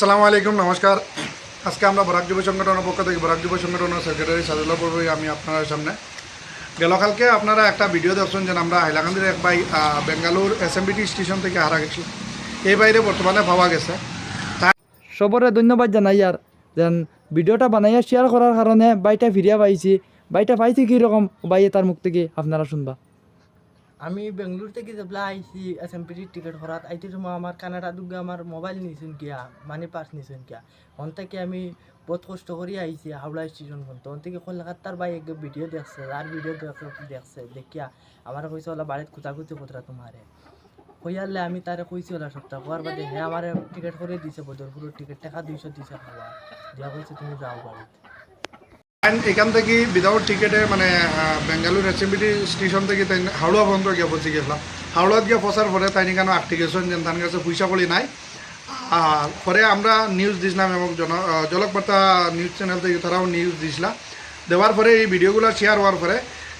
আসসালামু আলাইকুম, নমস্কার। আজকে আমরা বরাক যুব সংগঠনের পক্ষ থেকে বরাক যুব সংগঠনের সেক্রেটারি সাদুল্লাহ পড়বই আমি আপনার সামনে। গেলকালকে আপনারা একটা ভিডিও দেখছেন যে আমরা হাইলাকান্দির এক ভাই বেঙ্গালুর এসএমবিটি স্টেশন থেকে হারা গেছি। এই বাইরে বর্তমানে পাওয়া গেছে। সবরে ধন্যবাদ জানাই আর যেন ভিডিওটা বানাইয়া শেয়ার করার কারণে বাইটা ফিরিয়া পাইছি। বাইটা পাইছি কীরকম বাইয়ে তার মুখ থেকে আপনারা শুনবা। আমি বেঙ্গলোর থেকে যেবলা আইসি এসএমপিটির টিকিট করাত আইতে সময় আমার কানাডা দুর্গে আমার মোবাইল নিয়েছেন কিয়া মানি পার্স নিয়েছেন কিয়া ওন থেকে আমি বহুত কষ্ট করে আইছি হাওড়া স্টেশন পর্যন্ত ওন থেকে কলকাতার বাই এক ভিডিও দেখছে আর ভিডিও দেখছে দেখিয়া আমার কইছে ওলা বাড়িত কুচাকুচি কোতরা তোমারে কইয়ালে আমি তারে কইছি ওলা সপ্তাহ হওয়ার বাদে হ্যাঁ আমার টিকিট করে দিছে বদরপুরের টিকিট টাকা 200 দিছে খাওয়া দিয়া কইছে তুমি যাও বাড়িতে। এখান থেকে উইদাউট টিকেটে মানে বেঙ্গালুর এসএমবিটি স্টেশন থেকে তাই হাওড়া পর্যন্ত গিয়ে পৌঁছে গেছিলাম। হাওড়াত গিয়ে পৌঁছার পরে তাই কেন আটটিকেশন যে তার কাছে পয়সা করি নাই। পরে আমরা নিউজ দিছিলাম এবং জলকবার্তা নিউজ চ্যানেল থেকে তারাও নিউজ দিছিলাম। দেওয়ার পরে এই ভিডিওগুলো শেয়ার হওয়ার পরে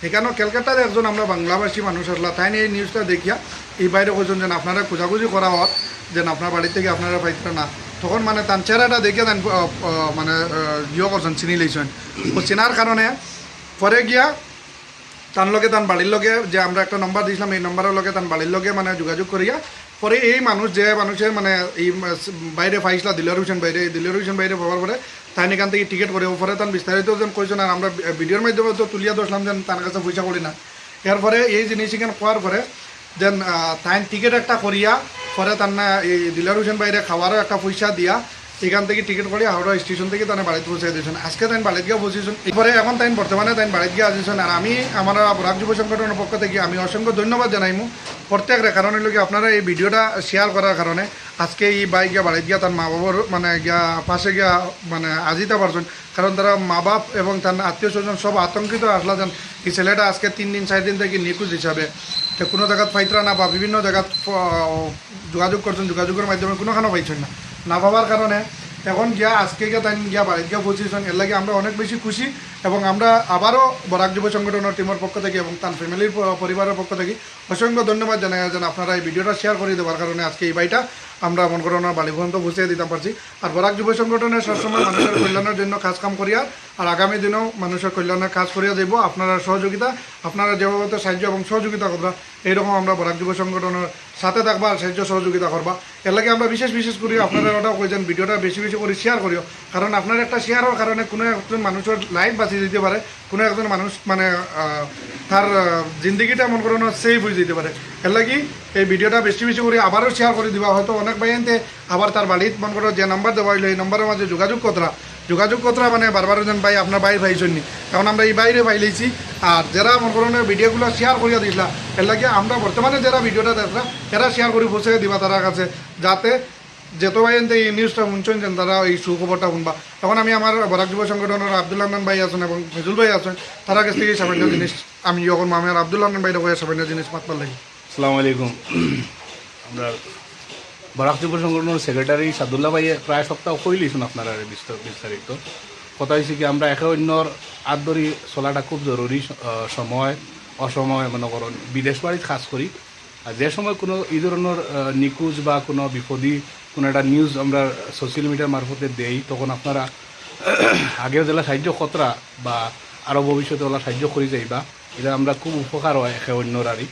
এখানেও ক্যালকাটার একজন আমরা বাংলাভাষী মানুষ আসলাম, তাই এই নিউজটা দেখিয়া এই বাইরে কোজন যেন আপনারা খোঁজাখুঁজি করা হওয়ার যেন আপনার বাড়ি থেকে আপনারা পাইতে না। তখন মানে তার চেহারাটা দেখে তান মানে ইয়ে করছেন, চিনি লইছেন। ও চেনার কারণে পরে গিয়া তার লগে তার বাড়ির লগে যে আমরা একটা নম্বর দিয়েছিলাম এই নম্বরের লগে তার বাড়ির লগে মানে যোগাযোগ করিয়া পরে এই মানুষ যে মানুষের মানে এই বাইরে পাইছিলা দিলর হোসেন বাইরে পাওয়ার পরে তাই এখান থেকে টিকিট করে পরে তার বিস্তারিত যেন কইছেন। আর আমরা ভিডিওর মাধ্যমে তো তুলিয়া দোসলাম যেন তার কাছে পয়সা করি না। এরপরে এই জিনিস এখানে কোয়ার পরে যেন তাই টিকিট একটা করিয়া পরে তার না এই দিলর হোসেন বাইরে খাওয়ারও একটা পয়সা দিয়া এখান থেকে টিকিট করে হাওড়া স্টেশন থেকে তাই বাড়িতে পৌঁছে দিয়েছেন। আজকে তাই বাড়িতে গিয়ে পৌঁছেছেন। এরপরে এখন তাই বর্তমানে তাই বাড়িতে গিয়ে আসছেন। আর আমি আমার বরাক যুব সংগঠনের পক্ষ থেকে আমি অসংখ্য ধন্যবাদ জানাইমু প্রত্যেকের কারণে লোক আপনারা এই ভিডিওটা শেয়ার করার কারণে আজকে এই বাইক গিয়া বাড়িতে গিয়া তার মা বাবার মানে গিয়া পাশে গিয়া মানে আজিতে পারছেন। কারণ তারা মা বাপ এবং তার আত্মীয় স্বজন সব আতঙ্কিত আসলা যেন এই ছেলেটা আজকে 3 দিন 4 দিন থেকে নিখোঁজ হিসাবে কোনো জায়গাত ফাইতরা না বা বিভিন্ন জায়গাত যোগাযোগ করছেন, যোগাযোগের মাধ্যমে কোনোখানে পাইছেন না পাওয়ার কারণে এখন গিয়া আজকে গিয়া তাই গিয়া বাড়িতে গিয়া পৌঁছেছেন। এর লাগে আমরা অনেক বেশি খুশি এবং আমরা আবারও বরাক যুব সংগঠনের টিমের পক্ষ থেকে এবং তার ফ্যামিলির পরিবারের পক্ষ থেকে অসংখ্য ধন্যবাদ জানাই যেন আপনারা এই ভিডিওটা শেয়ার করে দেওয়ার কারণে আজকে এই বাইটা আমরা মন করানোর বাড়ি পর্যন্ত বুঝিয়ে দিতে পারছি। আর বরাক যুব সংগঠনের সবসময় মানুষের কল্যাণের জন্য কাজ কাম করিয়া আর আগামী দিনেও মানুষের কল্যাণের কাজ করিয়া দেব। আপনারা সহযোগিতা আপনারা যেভাবে সাহায্য এবং সহযোগিতা করবা এইরকম আমরা বরাক যুব সংগঠনের সাথে থাকবা আর সাহায্য সহযোগিতা করবা। এর লাগে আমরা বিশেষ করি আপনারা ওটাও কইছেন ভিডিওটা বেশি করে শেয়ার করিও। কারণ আপনার একটা শেয়ারের কারণে কোনো একজন মানুষের লাইফ বাঁচিয়ে দিতে পারে, কোনো একজন মানুষ মানে তার জিন্দগিটা মন করানো সেভ হয়ে যেতে পারে। এর লাগি এই ভিডিওটা বেশি করে আবারও শেয়ার করে দিবা। হয়তো অনেক বাইনতে আবার তার বাড়িতে মন করো যে নাম্বার দেওয়া হইলো এই নম্বরের মাঝে যোগাযোগ কতরা মানে বারবার যেন ভাই আপনার বাইরে পাইছেন নি, কারণ আমরা এই বাইরে পাইলেছি। আর যারা মন করো ভিডিওগুলো শেয়ার করিয়া দিছিলা এর লাগে আমরা বর্তমানে যারা ভিডিওটা দেখলা এরা শেয়ার করে পৌঁছে দিবা তার কাছে, যাতে যেত ভাই এই নিউজটা শুনছেন যেন তারা এই সুখবরটা শুনবা। তখন আমি আমার বরাক যুব সংগঠনের আব্দুল রহমান ভাই আছেন এবং ফেজুল ভাই আছেন, তারা কাছ থেকে সামান্য জিনিস আমি যখন আমার আব্দুল রহমান ভাইটা কয়ে সামান্য জিনিস মাতবার লাগি। আসসালামু আলাইকুম। আমরা বরাক যুব সংগঠনের সেক্রেটারি সাদুল্লাহ ভাইয়ে প্রায় সপ্তাহ কইলিছুন আপনারা বিস্তারিত কথা হয়েছে কি আমরা একে অন্যর আদরি চলাটা খুব জরুরি। সময় অসময় মনে করুন বিদেশ বাড়িতে কাজ করি আর যে সময় কোনো এই ধরনের নিখোঁজ বা কোনো বিপদী কোনো একটা নিউজ আমরা সোশ্যাল মিডিয়ার মারফতে দেই তখন আপনারা আগের জেলা সাহায্য খতরা বা আরও ভবিষ্যতে ওলা সাহায্য করে যাইবা, এটা আমরা খুব উপকার হয় একে অন্যর আরই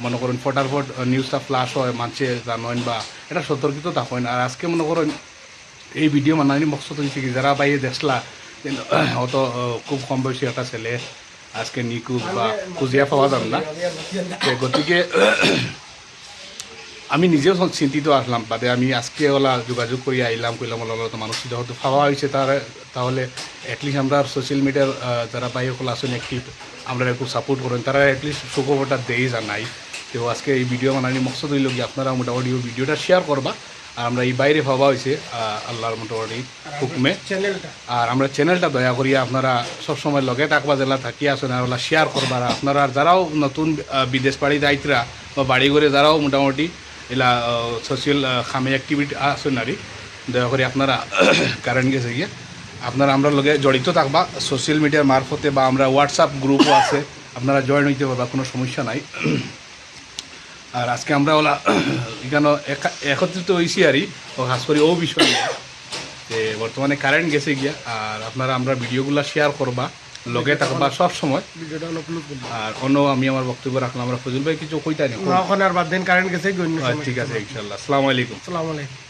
মনে করুন ফটাফট নিউজটা ফ্লাশ হয় মানুষে জানেন বা এটা সতর্কিত থাকেন। আর আজকে মনে করেন এই ভিডিও মানানি মকসদ হয়েছে কি যারা বাইরে দেখলা অত খুব কম বয়সী একটা ছেলে আজকে নিখোঁজ বা খুঁজিয়া পাওয়া যাবে না। গতিকে আমি নিজেও চিন্তিত আসলাম বাদে আমি আজকে ওলা যোগাযোগ করে আইলাম কইলাম ওলা তো মানুষ যেহেতু পাওয়া হয়েছে তাহলে অ্যাটলিস্ট আমরা সোশ্যাল মিডিয়ার যারা বাইরে খোলা আছেন অ্যাক্টিভ আমরা একটু সাপোর্ট করেন, তারা অ্যাটলিস্ট সুখবরটা দেই জানাই। তো আজকে এই ভিডিও বানানি মকসদ হইল কি আপনারা মোটামুটি ভিডিওটা শেয়ার করবা। আর আমরা এই বাইরে পাওয়া হয়েছে আল্লাহর মোটামুটি হুকুমে। আর আমরা চ্যানেলটা দয়া করিয়া আপনারা সবসময় লগে থাকবা জেলা থাকিয়ে আসেন আর ওলা শেয়ার করবা। আপনারা যারাও নতুন বিদেশ বাড়ি যাইতরা বা বাড়ি করে যারাও মোটামুটি এলা সোশ্যাল খামে অ্যাক্টিভিটি আছেন আর দয়া করে আপনারা কারেন্ট গেছে গিয়ে আপনারা আমরা লগে জড়িত থাকবা সোশ্যাল মিডিয়ার মারফতে বা আমরা হোয়াটসঅ্যাপ গ্রুপও আছে আপনারা জয়েন হইতে পারবা, কোনো সমস্যা নাই। আর আজকে আমরা ওলা এখানে একত্রিত হয়েছি আরই খাস করে ও বিষয় যে বর্তমানে কারেন্ট গেছে গিয়া আর আপনারা আমরা ভিডিওগুলো শেয়ার করবা লগে থাকবা সব সময় ভিডিওটা আপলোড করবো আর অন্য আমি আমার বক্তব্য রাখলাম আমরা ফজল ভাই কিছু কইতা নি ওখানে আর বাদ দিন কারেন্ট গেছে ঠিক আছে ইনশাল্লাহ আসসালামু আলাইকুম আসসালামু আলাইকুম